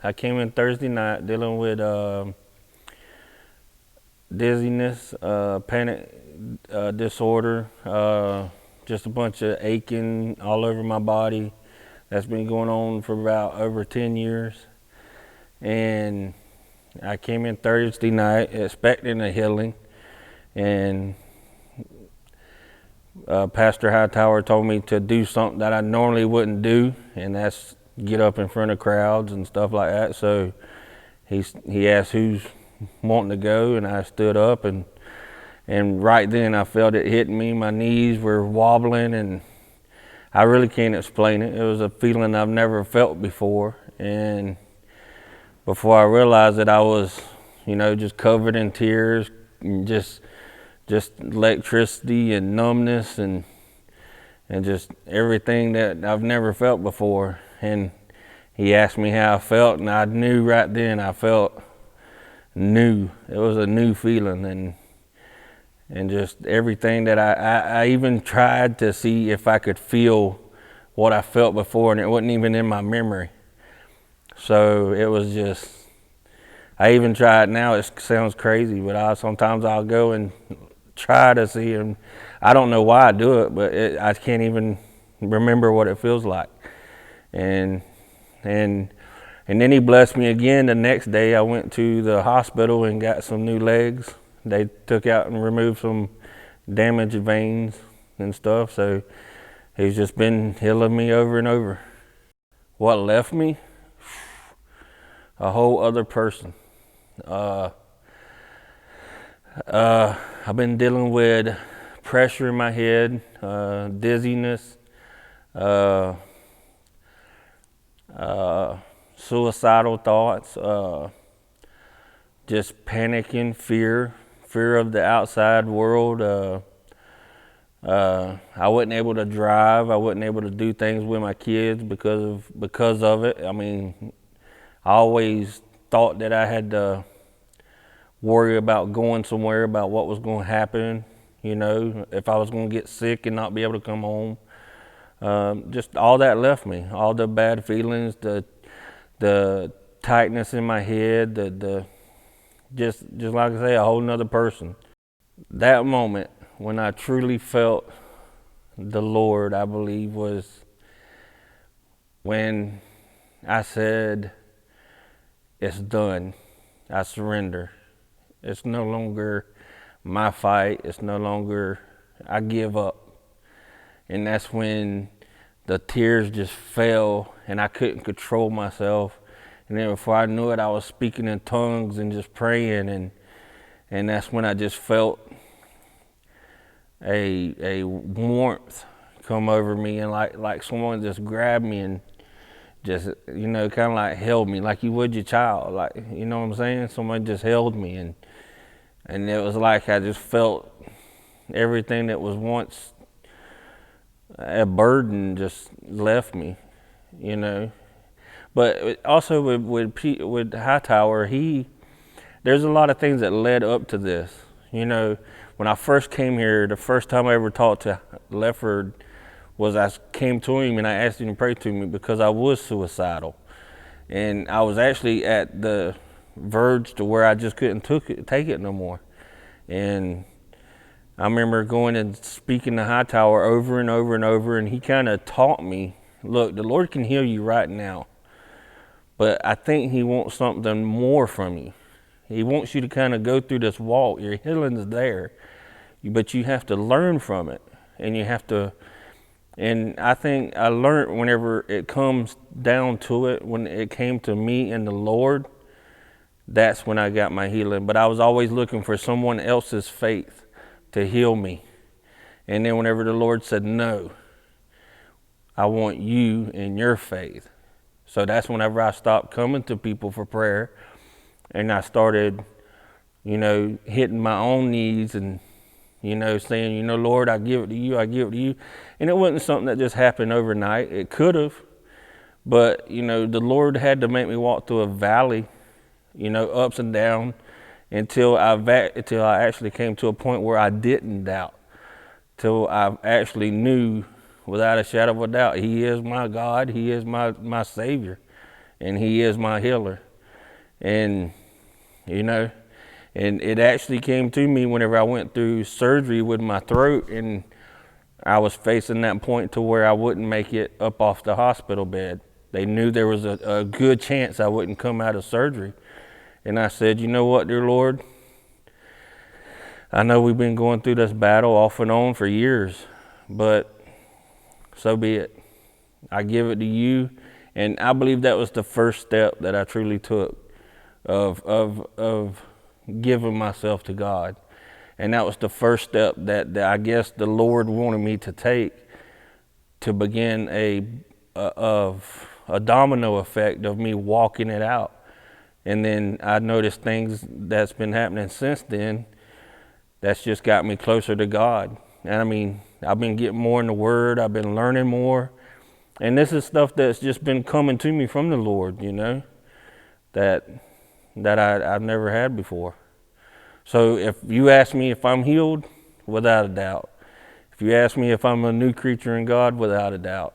I came in Thursday night dealing with dizziness, panic disorder, just a bunch of aching all over my body. That's been going on for about over 10 years. And I came in Thursday night expecting a healing, and Pastor Hightower told me to do something that I normally wouldn't do, and that's get up in front of crowds and stuff like that. So he asked who's wanting to go, and I stood up, and right then I felt it hitting me. My knees were wobbling, and I really can't explain it. It was a feeling I've never felt before, and before I realized it, I was, just covered in tears, and just electricity and numbness and just everything that I've never felt before. And he asked me how I felt, and I knew right then I felt new. It was a new feeling, and just everything that I even tried to see if I could feel what I felt before, and it wasn't even in my memory. So it was just, I even try it now. It sounds crazy, but sometimes I'll go and try to see him. I don't know why I do it, but I can't even remember what it feels like. And then he blessed me again. The next day I went to the hospital and got some new legs. They took out and removed some damaged veins and stuff. So he's just been healing me over and over. What left me? A whole other person. I've been dealing with pressure in my head, dizziness, suicidal thoughts, just panicking, fear of the outside world. I wasn't able to drive. I wasn't able to do things with my kids because of it. I mean, I always thought that I had to worry about going somewhere, about what was going to happen, if I was going to get sick and not be able to come home. Just all that left me, all the bad feelings, the tightness in my head, just like I say, a whole nother person. That moment when I truly felt the Lord, I believe, was when I said, it's done. I surrender. It's no longer my fight. It's no longer, I give up. And that's when the tears just fell and I couldn't control myself. And then before I knew it, I was speaking in tongues and just praying. And that's when I just felt a warmth come over me, and like someone just grabbed me and just, kind of like held me like you would your child. Like, you know what I'm saying? Someone just held me, and it was like I just felt everything that was once a burden just left me, But also with Hightower, there's a lot of things that led up to this. When I first came here, the first time I ever talked to Lefford was I came to him and I asked him to pray to me because I was suicidal. And I was actually at the verge to where I just couldn't take it no more. And I remember going and speaking to Hightower over and over and over, and he kind of taught me, look, the Lord can heal you right now, but I think he wants something more from you. He wants you to kind of go through this walk. Your healing is there, but you have to learn from it, and you have to. And I think I learned whenever it comes down to it, when it came to me and the Lord, that's when I got my healing. But I was always looking for someone else's faith to heal me. And then whenever the Lord said, no, I want you and your faith. So that's whenever I stopped coming to people for prayer, and I started, hitting my own knees and, saying, Lord, I give it to you, I give it to you. And it wasn't something that just happened overnight. It could have, but, the Lord had to make me walk through a valley, ups and downs, until I actually came to a point where I didn't doubt, till I actually knew without a shadow of a doubt, he is my God, he is my Savior. and he is my healer. And, you know, and it actually came to me whenever I went through surgery with my throat, and I was facing that point to where I wouldn't make it up off the hospital bed. They knew there was a good chance I wouldn't come out of surgery. And I said, you know what, dear Lord, I know we've been going through this battle off and on for years, but so be it. I give it to you. And I believe that was the first step that I truly took of giving myself to God. And that was the first step that I guess the Lord wanted me to take to begin a domino effect of me walking it out. And then I noticed things that's been happening since then that's just got me closer to God. And I mean, I've been getting more in the Word, I've been learning more. And this is stuff that's just been coming to me from the Lord, you know, that I've never had before. So if you ask me if I'm healed, without a doubt. If you ask me if I'm a new creature in God, without a doubt.